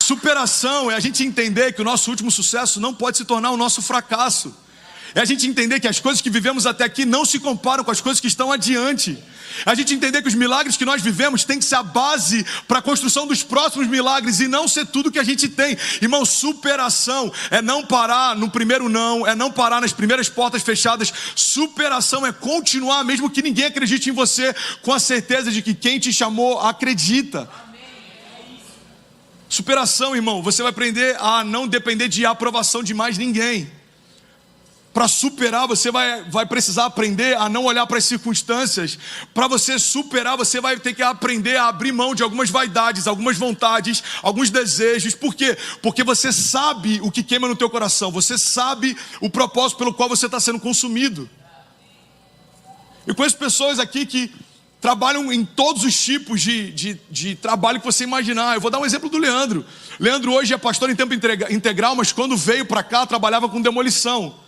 Superação é a gente entender que o nosso último sucesso não pode se tornar o nosso fracasso. É a gente entender que as coisas que vivemos até aqui não se comparam com as coisas que estão adiante. É a gente entender que os milagres que nós vivemos têm que ser a base para a construção dos próximos milagres e não ser tudo que a gente tem. Irmão, superação é não parar no primeiro não, é não parar nas primeiras portas fechadas. Superação é continuar mesmo que ninguém acredite em você, com a certeza de que quem te chamou acredita. Superação, irmão, você vai aprender a não depender de aprovação de mais ninguém. Para superar, você vai precisar aprender a não olhar para as circunstâncias. Para você superar, você vai ter que aprender a abrir mão de algumas vaidades, algumas vontades, alguns desejos. Por quê? Porque você sabe o que queima no teu coração. Você sabe o propósito pelo qual você está sendo consumido. Eu conheço pessoas aqui que trabalham em todos os tipos de trabalho que você imaginar. Eu vou dar um exemplo do Leandro. Leandro hoje é pastor em tempo integral, mas quando veio para cá, trabalhava com demolição.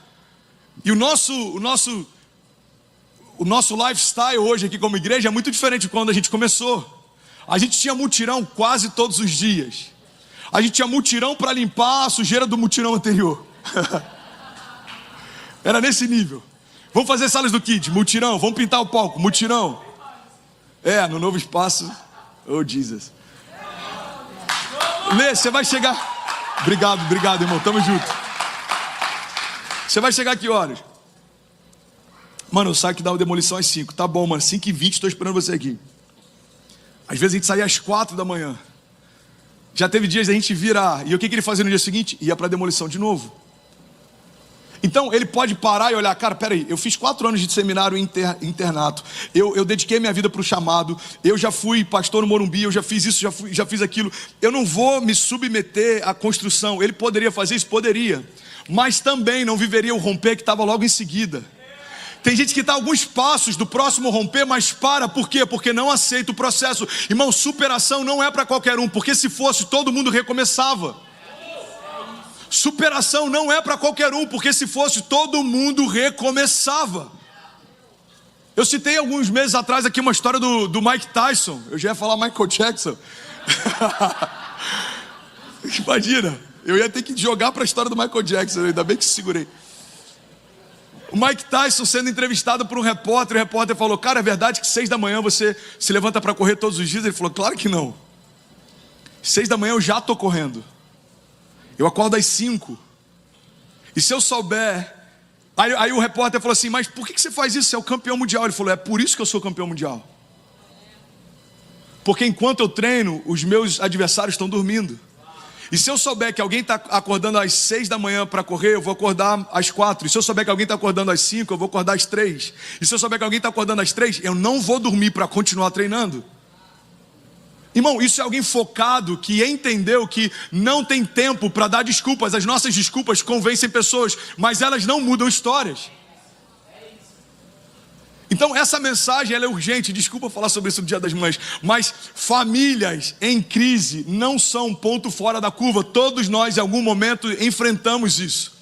E o nosso lifestyle hoje aqui como igreja é muito diferente de quando a gente começou. A gente tinha mutirão quase todos os dias. A gente tinha mutirão para limpar a sujeira do mutirão anterior. Era nesse nível. Vamos fazer salas do Kids, mutirão. Vamos pintar o palco, mutirão. No novo espaço. Oh, Jesus. Lê, você vai chegar. Obrigado, irmão. Tamo junto. Você vai chegar a que horas? Mano, eu saio que dá uma demolição às 5. Tá bom, mano, 5h20, estou esperando você aqui. Às vezes a gente saía às 4 da manhã. Já teve dias da gente virar. E o que ele fazia no dia seguinte? Ia para a demolição de novo. Então ele pode parar e olhar, cara, peraí, eu fiz 4 anos de seminário internato, eu dediquei minha vida para o chamado, eu já fui pastor no Morumbi, eu já fiz isso, já fiz aquilo, eu não vou me submeter à construção. Ele poderia fazer isso? Poderia, mas também não viveria o romper que estava logo em seguida. Tem gente que está a alguns passos do próximo romper, mas para, por quê? Porque não aceita o processo. Irmão, superação não é para qualquer um, porque se fosse, todo mundo recomeçava. Superação não é para qualquer um, porque se fosse, todo mundo recomeçava. Eu citei alguns meses atrás aqui uma história do Mike Tyson. Eu já ia falar Michael Jackson. Imagina, eu ia ter que jogar para a história do Michael Jackson, ainda bem que segurei. O Mike Tyson sendo entrevistado por um repórter, o repórter falou, cara, é verdade que 6 da manhã você se levanta para correr todos os dias? Ele falou, claro que não. 6 da manhã eu já estou correndo. Eu acordo às 5. E se eu souber... Aí o repórter falou assim, mas por que você faz isso? Você é o campeão mundial. Ele falou, é por isso que eu sou campeão mundial. Porque enquanto eu treino, os meus adversários estão dormindo. E se eu souber que alguém está acordando às 6 da manhã para correr, eu vou acordar às 4. E se eu souber que alguém está acordando às 5, eu vou acordar às 3. E se eu souber que alguém está acordando às 3, eu não vou dormir para continuar treinando. Irmão, isso é alguém focado, que entendeu que não tem tempo para dar desculpas. As nossas desculpas convencem pessoas, mas elas não mudam histórias. Então essa mensagem ela é urgente. Desculpa falar sobre isso no Dia das Mães, mas famílias em crise não são um ponto fora da curva. Todos nós em algum momento enfrentamos isso.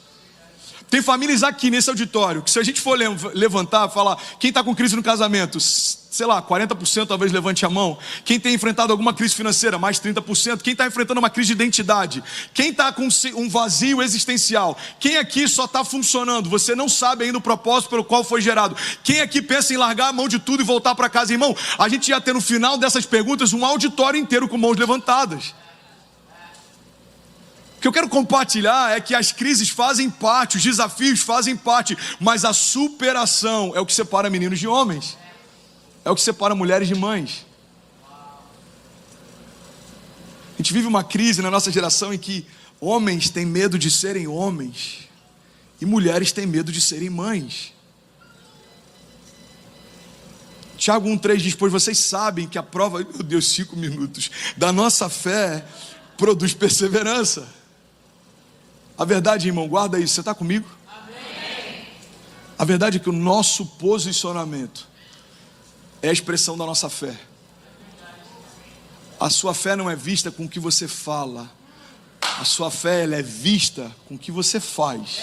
Tem famílias aqui nesse auditório que se a gente for levantar, falar quem está com crise no casamento, sei lá, 40% talvez levante a mão. Quem tem enfrentado alguma crise financeira, mais 30%. Quem está enfrentando uma crise de identidade. Quem está com um vazio existencial. Quem aqui só está funcionando, você não sabe ainda o propósito pelo qual foi gerado. Quem aqui pensa em largar a mão de tudo e voltar para casa? Irmão, a gente ia ter no final dessas perguntas um auditório inteiro com mãos levantadas. O que eu quero compartilhar é que as crises fazem parte, os desafios fazem parte, mas a superação é o que separa meninos de homens, é o que separa mulheres de mães. A gente vive uma crise na nossa geração em que homens têm medo de serem homens e mulheres têm medo de serem mães. Tiago 1,3 diz, pois vocês sabem que a prova, meu Deus, 5 minutos, da nossa fé produz perseverança. A verdade, irmão, guarda isso, você está comigo? Amém. A verdade é que o nosso posicionamento é a expressão da nossa fé. A sua fé não é vista com o que você fala, a sua fé ela é vista com o que você faz.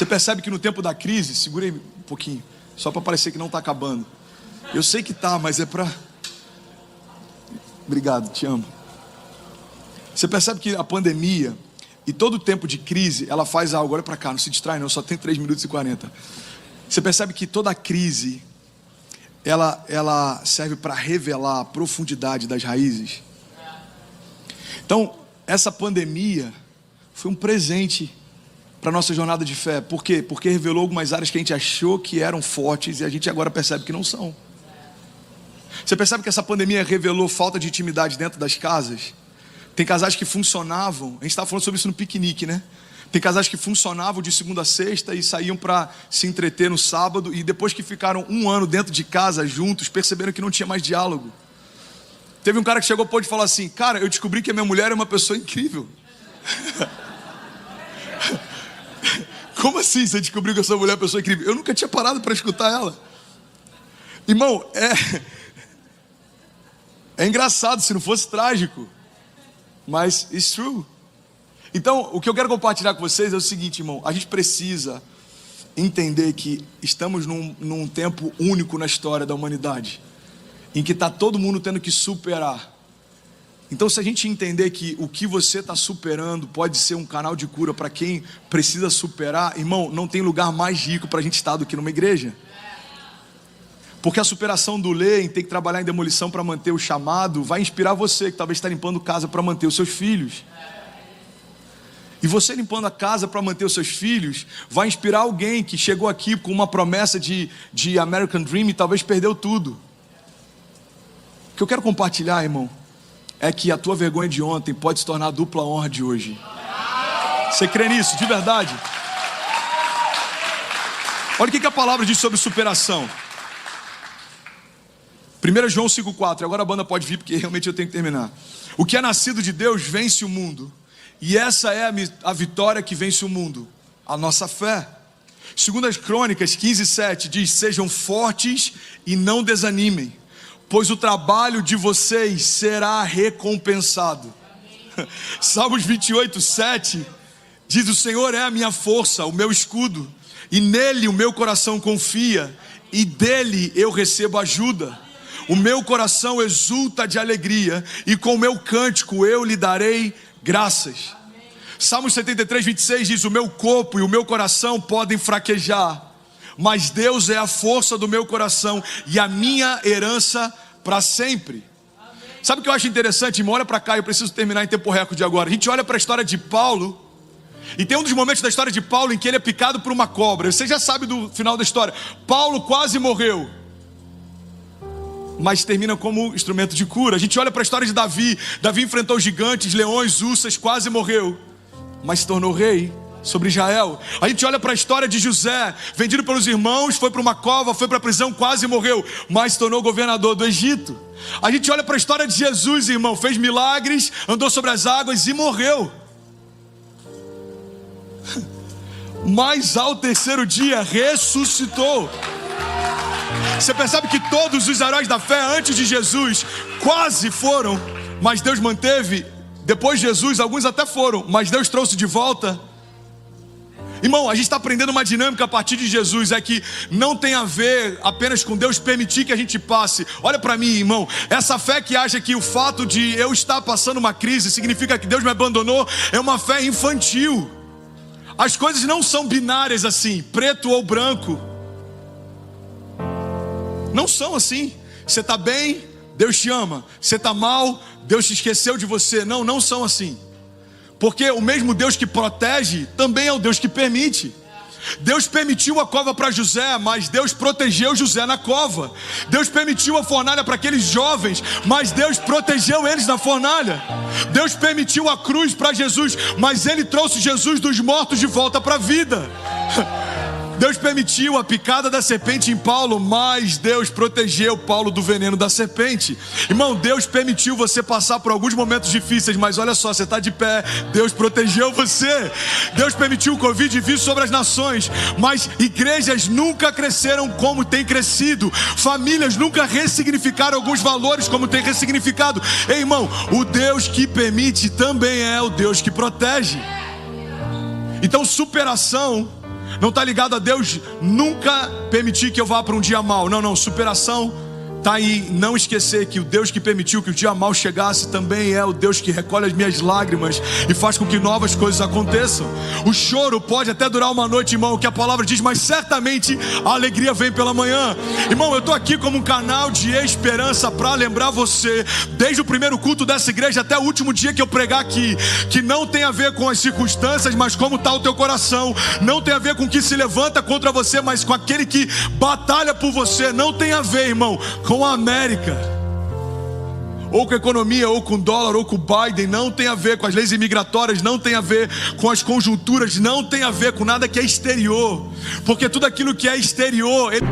Você percebe que no tempo da crise, segura aí um pouquinho, só para parecer que não está acabando. Eu sei que está, mas é para... Obrigado, te amo. Você percebe que a pandemia e todo o tempo de crise, ela faz algo. Olha para cá, não se distrai não, só tem 3 minutos e 40. Você percebe que toda a crise, ela serve para revelar a profundidade das raízes. Então, essa pandemia foi um presente para a nossa jornada de fé. Por quê? Porque revelou algumas áreas que a gente achou que eram fortes e a gente agora percebe que não são. Você percebe que essa pandemia revelou falta de intimidade dentro das casas? Tem casais que funcionavam, a gente estava falando sobre isso no piquenique, né? Tem casais que funcionavam de segunda a sexta e saíam para se entreter no sábado, e depois que ficaram 1 ano dentro de casa juntos, perceberam que não tinha mais diálogo. Teve um cara que chegou e falou assim: cara, eu descobri que a minha mulher é uma pessoa incrível. Como assim você descobriu que a sua mulher é uma pessoa incrível? Eu nunca tinha parado para escutar ela. Irmão, é engraçado se não fosse trágico, mas it's true. Então, o que eu quero compartilhar com vocês é o seguinte, irmão: a gente precisa entender que estamos num tempo único na história da humanidade, em que está todo mundo tendo que superar. Então, se a gente entender que o que você está superando pode ser um canal de cura para quem precisa superar, irmão, não tem lugar mais rico para a gente estar do que numa igreja. Porque a superação do Lê, em ter que trabalhar em demolição para manter o chamado, vai inspirar você que talvez está limpando casa para manter os seus filhos. E você limpando a casa para manter os seus filhos, vai inspirar alguém que chegou aqui com uma promessa de American Dream e talvez perdeu tudo. O que eu quero compartilhar, irmão, é que a tua vergonha de ontem pode se tornar a dupla honra de hoje. Você crê nisso, de verdade? Olha o que a palavra diz sobre superação. 1 João 5,4, agora a banda pode vir porque realmente eu tenho que terminar. O que é nascido de Deus vence o mundo, e essa é a vitória que vence o mundo, a nossa fé. 2 Crônicas 15,7 diz: sejam fortes e não desanimem, pois o trabalho de vocês será recompensado. Salmos 28,7 diz: o Senhor é a minha força, o meu escudo, e nele o meu coração confia, e dele eu recebo ajuda. O meu coração exulta de alegria, e com o meu cântico eu lhe darei graças. Salmos 73,26 diz: o meu corpo e o meu coração podem fraquejar, mas Deus é a força do meu coração e a minha herança para sempre. Sabe o que eu acho interessante, irmão? Olha para cá, eu preciso terminar em tempo recorde agora. A gente olha para a história de Paulo, e tem um dos momentos da história de Paulo em que ele é picado por uma cobra. Você já sabe do final da história. Paulo quase morreu, mas termina como instrumento de cura. A gente olha para a história de Davi. Davi enfrentou gigantes, leões, ursas, quase morreu, mas se tornou rei sobre Israel. A gente olha para a história de José, vendido pelos irmãos, foi para uma cova, foi para a prisão, quase morreu, mas se tornou governador do Egito. A gente olha para a história de Jesus, irmão, fez milagres, andou sobre as águas e morreu, mas ao terceiro dia ressuscitou. Você percebe que todos os heróis da fé antes de Jesus quase foram, mas Deus manteve. Depois de Jesus, alguns até foram, mas Deus trouxe de volta. Irmão, a gente está aprendendo uma dinâmica a partir de Jesus, é que não tem a ver apenas com Deus permitir que a gente passe. Olha para mim, irmão, essa fé que acha que o fato de eu estar passando uma crise significa que Deus me abandonou, é uma fé infantil. As coisas não são binárias assim, preto ou branco. Não são assim. Você está bem, Deus te ama. Você está mal, Deus te esqueceu de você. Não são assim. Porque o mesmo Deus que protege também é o Deus que permite. Deus permitiu a cova para José, mas Deus protegeu José na cova. Deus permitiu a fornalha para aqueles jovens, mas Deus protegeu eles na fornalha. Deus permitiu a cruz para Jesus, mas Ele trouxe Jesus dos mortos de volta para a vida. Deus permitiu a picada da serpente em Paulo, mas Deus protegeu Paulo do veneno da serpente. Irmão, Deus permitiu você passar por alguns momentos difíceis, mas olha só, você está de pé, Deus protegeu você. Deus permitiu o Covid vir sobre as nações, mas igrejas nunca cresceram como tem crescido. Famílias nunca ressignificaram alguns valores como tem ressignificado. Ei, irmão, o Deus que permite também é o Deus que protege. Então superação Não está ligado a Deus nunca permitir que eu vá para um dia mau. Não, superação está em não esquecer que o Deus que permitiu que o dia mau chegasse também é o Deus que recolhe as minhas lágrimas e faz com que novas coisas aconteçam. O choro pode até durar uma noite, irmão, que a palavra diz, mas certamente a alegria vem pela manhã. Irmão, eu estou aqui como um canal de esperança para lembrar você, desde o primeiro culto dessa igreja até o último dia que eu pregar aqui, que não tem a ver com as circunstâncias, mas como está o teu coração. Não tem a ver com o que se levanta contra você, mas com aquele que batalha por você. Não tem a ver, irmão, com a América, ou com a economia, ou com o dólar, ou com o Biden. Não tem a ver com as leis imigratórias, não tem a ver com as conjunturas, não tem a ver com nada que é exterior, porque tudo aquilo que é exterior... Ele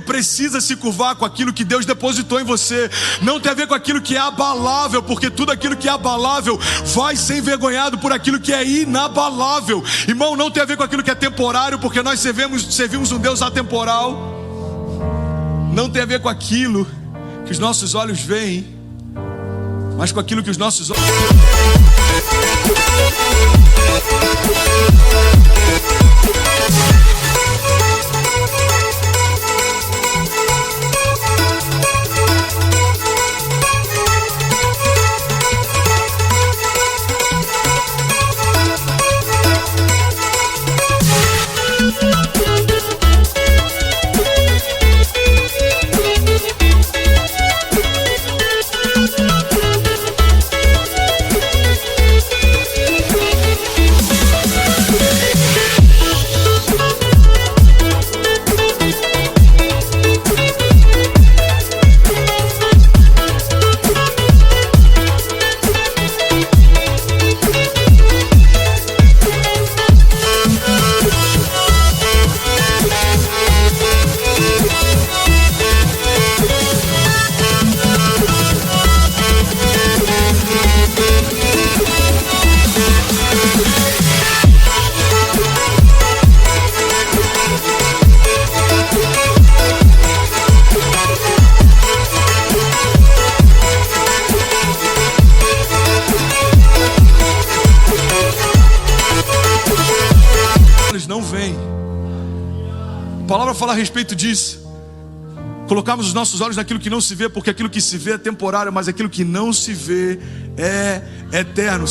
precisa se curvar com aquilo que Deus depositou em você. Não tem a ver com aquilo que é abalável, porque tudo aquilo que é abalável vai ser envergonhado por aquilo que é inabalável. Irmão, não tem a ver com aquilo que é temporário, porque nós servimos um Deus atemporal. Não tem a ver com aquilo que os nossos olhos veem, mas com aquilo que os nossos olhos... não vem. A palavra fala a respeito disso. Colocarmos os nossos olhos naquilo que não se vê, porque aquilo que se vê é temporário, mas aquilo que não se vê é eterno.